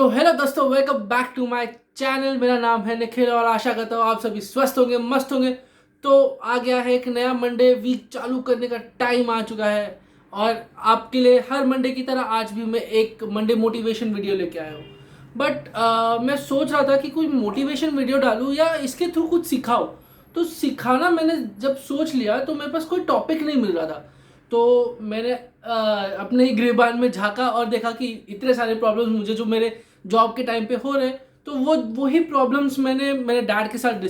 तो हेलो दोस्तों, welcome back to my channel. मेरा नाम है निखिल और आशा करता हूँ आप सभी स्वस्थ होंगे, मस्त होंगे। तो आ गया है एक नया मंडे वीक चालू करने का टाइम आ चुका है और आपके लिए हर मंडे की तरह आज भी मैं एक मंडे मोटिवेशन वीडियो लेके आया हूँ। बट मैं सोच रहा था कि कोई मोटिवेशन वीडियो डालूँ या इसके थ्रू कुछ सिखाओ। तो सिखाना मैंने जब सोच लिया तो मेरे पास कोई टॉपिक नहीं मिल रहा था। तो मैंने अपने ही गिरबान में झांका और देखा कि इतने सारे प्रॉब्लम्स मुझे जो मेरे जॉब के टाइम पे हो रहे, तो वही प्रॉब्लम्स मैंने मेरे डैड के साथ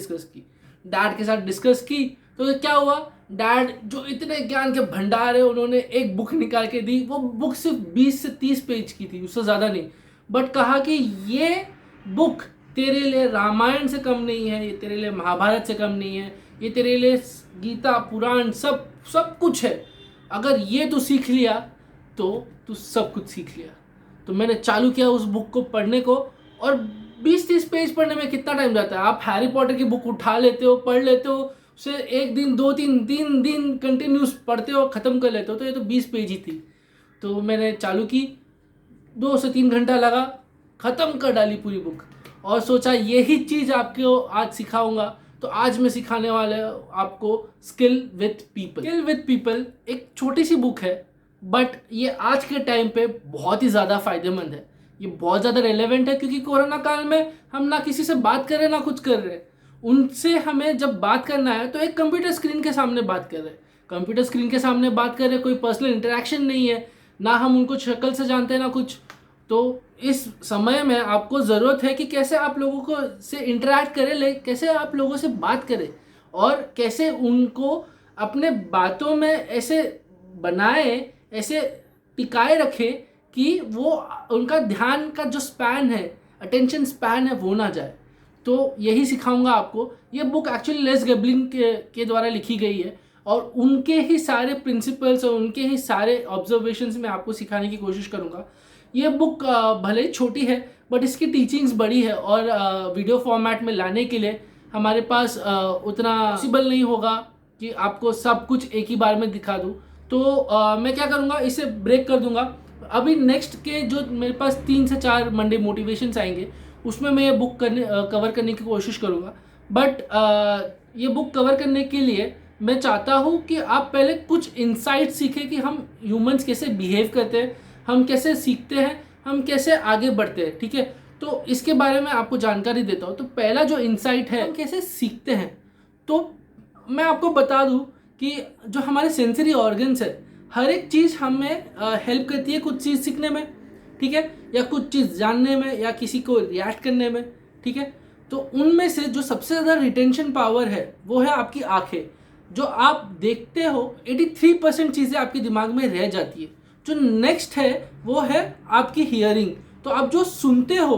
डिस्कस की। तो क्या हुआ, डैड जो इतने ज्ञान के भंडार है, उन्होंने एक बुक निकाल के दी। वो बुक सिर्फ 20 से 30 पेज की थी, उससे ज़्यादा नहीं। बट कहा कि ये बुक तेरे लिए रामायण से कम नहीं है, ये तेरे लिए महाभारत से कम नहीं है, ये तेरे लिए गीता पुराण सब सब कुछ है। अगर ये तू सीख लिया तो तू सब कुछ सीख लिया। तो मैंने चालू किया उस बुक को पढ़ने को। और 20-30 पेज पढ़ने में कितना टाइम जाता है? आप हैरी पॉटर की बुक उठा लेते हो, पढ़ लेते हो, उसे एक दिन 2-3 दिन कंटिन्यूस पढ़ते हो, ख़त्म कर लेते हो। तो ये तो 20 पेज ही थी। तो मैंने चालू की, 2 से 3 घंटा लगा, ख़त्म कर डाली पूरी बुक। और सोचा यही चीज़ आपको आज सिखाऊंगा। तो आज मैं सिखाने वाला हूँ आपको स्किल विथ पीपल। एक छोटी सी बुक है, बट ये आज के टाइम पे बहुत ही ज़्यादा फायदेमंद है। ये बहुत ज़्यादा रेलेवेंट है क्योंकि कोरोना काल में हम ना किसी से बात कर रहे ना कुछ कर रहे। उनसे हमें जब बात करना है तो एक कंप्यूटर स्क्रीन के सामने बात कर रहे हैं। कंप्यूटर स्क्रीन के सामने बात कर रहे, कोई पर्सनल इंटरेक्शन नहीं है, ना हम उनको शक्ल से जानते हैं ना कुछ। तो इस समय में आपको ज़रूरत है कि कैसे आप लोगों को से इंटरेक्ट करें, कैसे आप लोगों से बात करें और कैसे उनको अपने बातों में ऐसे बनाए, ऐसे टिकाए रखें कि वो उनका ध्यान का जो स्पैन है, अटेंशन स्पैन है, वो ना जाए। तो यही सिखाऊंगा आपको। ये बुक एक्चुअली लेस गेबलिन के द्वारा लिखी गई है और उनके ही सारे प्रिंसिपल्स और उनके ही सारे ऑब्जर्वेशंस में आपको सिखाने की कोशिश करूंगा। ये बुक भले ही छोटी है बट इसकी टीचिंग्स बड़ी है और वीडियो फॉर्मेट में लाने के लिए हमारे पास उतना पॉसिबल नहीं होगा कि आपको सब कुछ एक ही बार में दिखा दूँ। तो मैं क्या करूँगा, इसे ब्रेक कर दूंगा। अभी नेक्स्ट के जो मेरे पास 3 से 4 मंडे मोटिवेशंस आएंगे उसमें मैं ये बुक कवर करने की कोशिश करूँगा। बट ये बुक कवर करने के लिए मैं चाहता हूँ कि आप पहले कुछ इंसाइट सीखें कि हम ह्यूमंस कैसे बिहेव करते हैं, हम कैसे सीखते हैं, हम कैसे आगे बढ़ते हैं। ठीक है, तो इसके बारे में आपको जानकारी देता हूँ। तो पहला जो इंसाइट है, हम कैसे सीखते हैं। तो मैं आपको बता दूँ कि जो हमारे सेंसरी ऑर्गन्स है, हर एक चीज़ हमें हेल्प करती है कुछ चीज़ सीखने में, ठीक है, या कुछ चीज़ जानने में या किसी को रिएक्ट करने में। ठीक है, तो उनमें से जो सबसे ज़्यादा रिटेंशन पावर है वो है आपकी आंखें। जो आप देखते हो 83% चीज़ें आपके दिमाग में रह जाती है। जो नेक्स्ट है वो है आपकी हियरिंग। तो आप जो सुनते हो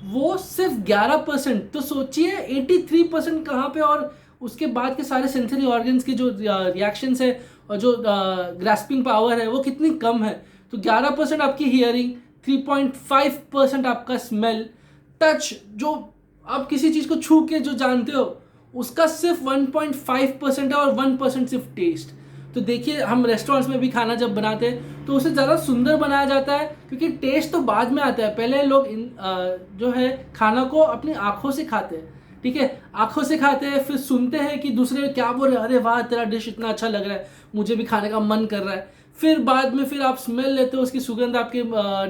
वो सिर्फ 11%। तो सोचिए 83% कहाँ पे, और उसके बाद के सारे सेंसरी ऑर्गन्स के जो रिएक्शंस है और जो ग्रास्पिंग पावर है वो कितनी कम है। तो 11% आपकी हियरिंग, 3.5% आपका स्मेल, टच, जो आप किसी चीज़ को छू के जो जानते हो उसका सिर्फ 1.5% है, और 1% सिर्फ टेस्ट। तो देखिए हम रेस्टोरेंट्स में भी खाना जब बनाते हैं तो उसे ज़्यादा सुंदर बनाया जाता है क्योंकि टेस्ट तो बाद में आता है। पहले लोग जो है खाना को अपनी आँखों से खाते हैं। ठीक है, आंखों से खाते हैं, फिर सुनते हैं कि दूसरे क्या बोल रहे हैं, अरे वाह तेरा डिश इतना अच्छा लग रहा है, मुझे भी खाने का मन कर रहा है। फिर बाद में फिर आप स्मेल लेते हो, उसकी सुगंध आपके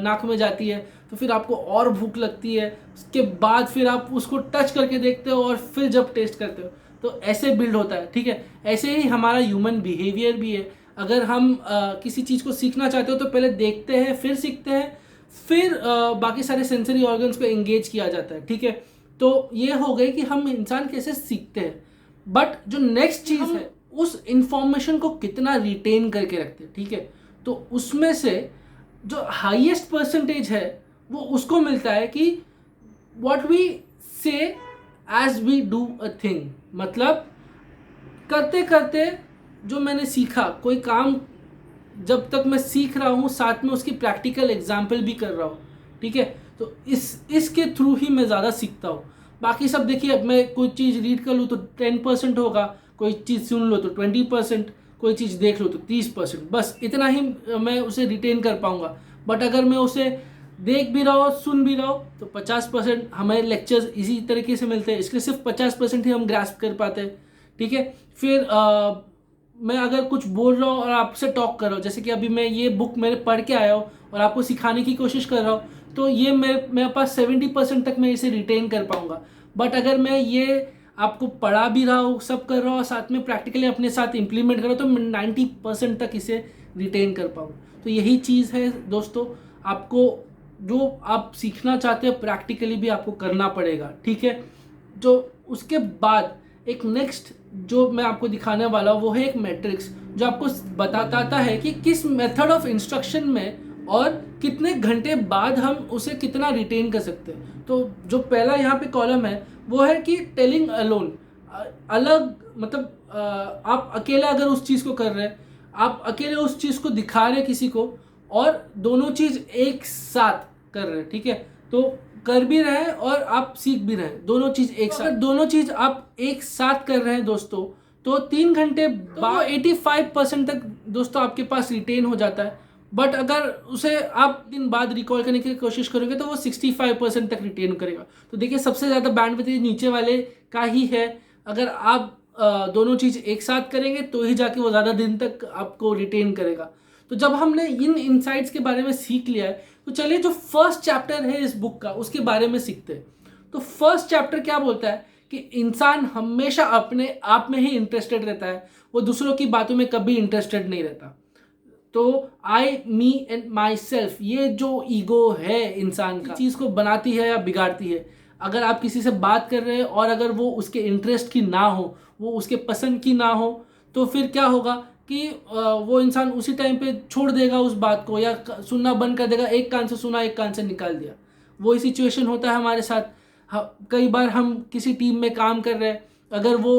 नाक में जाती है तो फिर आपको और भूख लगती है। उसके बाद फिर आप उसको टच करके देखते हो और फिर जब टेस्ट करते हो। तो ऐसे बिल्ड होता है। ठीक है, ऐसे ही हमारा ह्यूमन बिहेवियर भी है। अगर हम किसी चीज़ को सीखना चाहते हो तो पहले देखते हैं, फिर सीखते हैं, फिर बाकी सारे सेंसरी ऑर्गन्स को एंगेज किया जाता है। ठीक है, तो ये हो गई कि हम इंसान कैसे सीखते हैं। बट जो नेक्स्ट चीज़ है, उस इंफॉर्मेशन को कितना रिटेन करके रखते हैं। ठीक है, तो उसमें से जो हाईएस्ट परसेंटेज है वो उसको मिलता है कि what we say as we do a thing. मतलब करते करते जो मैंने सीखा, कोई काम जब तक मैं सीख रहा हूँ साथ में उसकी प्रैक्टिकल एग्जाम्पल भी कर रहा हूँ। ठीक है, तो इसके थ्रू ही मैं ज़्यादा सीखता हूँ। बाकी सब देखिए, अब मैं कोई चीज़ रीड कर लूँ तो 10% होगा, कोई चीज़ सुन लो तो 20%, कोई चीज़ देख लो तो 30%, बस इतना ही मैं उसे रिटेन कर पाऊँगा। बट अगर मैं उसे देख भी रहो सुन भी रहो तो 50% हमें लेक्चर्स इसी तरीके से मिलते हैं, इसके सिर्फ 50% ही हम ग्रास्प कर पाते हैं। ठीक है, फिर मैं अगर कुछ बोल रहा हूँ और आपसे टॉक कर रहा हूँ, जैसे कि अभी मैं ये बुक मैंने पढ़ के आया हूँ और आपको सिखाने की कोशिश कर रहा हूँ, तो ये मेरे पास 70% तक मैं इसे रिटेन कर पाऊँगा। बट अगर मैं ये आपको पढ़ा भी रहा हूँ, सब कर रहा हूँ, साथ में प्रैक्टिकली अपने साथ इम्प्लीमेंट कर रहा हूँ, तो मैं 90% तक इसे रिटेन कर पाऊँ। तो यही चीज़ है दोस्तों, आपको जो आप सीखना चाहते हो प्रैक्टिकली भी आपको करना पड़ेगा। ठीक है, जो उसके बाद एक नेक्स्ट जो मैं आपको दिखाने वाला हूँ वो है एक मैट्रिक्स, जो आपको बताता है कि किस मेथड ऑफ इंस्ट्रक्शन में और कितने घंटे बाद हम उसे कितना रिटेन कर सकते हैं। तो जो पहला यहाँ पे कॉलम है वो है कि टेलिंग अलोन, अलग मतलब आप अकेले अगर उस चीज़ को कर रहे हैं, आप अकेले उस चीज़ को दिखा रहे हैं किसी को, और दोनों चीज़ एक साथ कर रहे हैं। ठीक है, तो कर भी रहे हैं और आप सीख भी रहे हैं, दोनों चीज़ एक साथ। अगर दोनों चीज़ आप एक साथ कर रहे हैं दोस्तों, तो 3 घंटे बाद 85% तक दोस्तों आपके पास रिटेन हो जाता है। बट अगर उसे आप दिन बाद रिकॉल करने की कोशिश करोगे तो वो 65% तक रिटेन करेगा। तो देखिए, सबसे ज़्यादा बैंडविड्थ नीचे वाले का ही है। अगर आप दोनों चीज़ एक साथ करेंगे तो ही जाके वो ज़्यादा दिन तक आपको रिटेन करेगा। तो जब हमने इन इनसाइट्स के बारे में सीख लिया है, तो चलिए जो फर्स्ट चैप्टर है इस बुक का उसके बारे में सीखते हैं। तो फर्स्ट चैप्टर क्या बोलता है कि इंसान हमेशा अपने आप में ही इंटरेस्टेड रहता है, वो दूसरों की बातों में कभी इंटरेस्टेड नहीं रहता। तो आई मी एंड माई सेल्फ, ये जो ईगो है इंसान का, चीज़ को बनाती है या बिगाड़ती है। अगर आप किसी से बात कर रहे हैं और अगर वो उसके इंटरेस्ट की ना हो, वो उसके पसंद की ना हो, तो फिर क्या होगा कि वो इंसान उसी टाइम पे छोड़ देगा उस बात को, या सुनना बंद कर देगा। एक कान से सुना, एक कान से निकाल दिया। वही सिचुएशन होता है हमारे साथ। कई बार हम किसी टीम में काम कर रहे हैं, अगर वो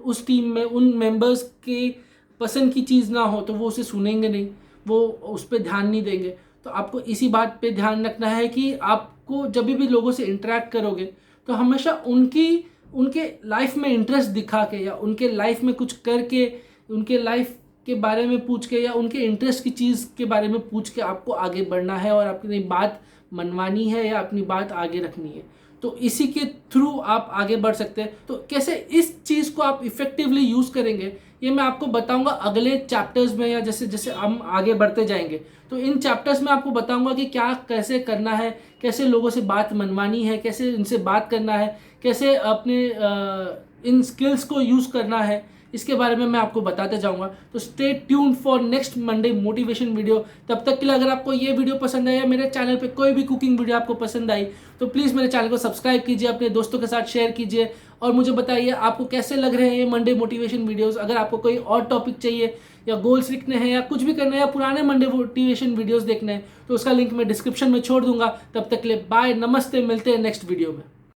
उस टीम में उन मेंबर्स की पसंद की चीज़ ना हो तो वो उसे सुनेंगे नहीं, वो उस पर ध्यान नहीं देंगे। तो आपको इसी बात पे ध्यान रखना है कि आपको जब भी लोगों से इंटरेक्ट करोगे तो हमेशा उनके लाइफ में इंटरेस्ट दिखा के, या उनके लाइफ में कुछ करके, उनके लाइफ के बारे में पूछ के, या उनके इंटरेस्ट की चीज़ के बारे में पूछ के आपको आगे बढ़ना है और अपनी बात मनवानी है या अपनी बात आगे रखनी है। तो इसी के थ्रू आप आगे बढ़ सकते हैं। तो कैसे इस चीज़ को आप इफ़ेक्टिवली यूज़ करेंगे ये मैं आपको बताऊंगा अगले चैप्टर्स में, या जैसे जैसे हम आगे बढ़ते जाएंगे तो इन चैप्टर्स में आपको बताऊंगा कि क्या कैसे करना है, कैसे लोगों से बात मनवानी है, कैसे इनसे बात करना है, कैसे अपने इन स्किल्स को यूज़ करना है, इसके बारे में मैं आपको बताते जाऊंगा। तो stay tuned for next Monday motivation video. तब तक के लिए अगर आपको ये वीडियो पसंद आया, मेरे चैनल पे कोई भी कुकिंग वीडियो आपको पसंद आई, तो प्लीज़ मेरे चैनल को सब्सक्राइब कीजिए, अपने दोस्तों के साथ शेयर कीजिए, और मुझे बताइए आपको कैसे लग रहे हैं ये मंडे मोटिवेशन वीडियोस। अगर आपको कोई और टॉपिक चाहिए, या गोल्स लिखने हैं, या कुछ भी करना है, या पुराने मंडे मोटिवेशन वीडियोस देखने हैं, तो उसका लिंक मैं डिस्क्रिप्शन में छोड़ दूंगा। तब तक के लिए बाय, नमस्ते, मिलते हैं नेक्स्ट वीडियो में।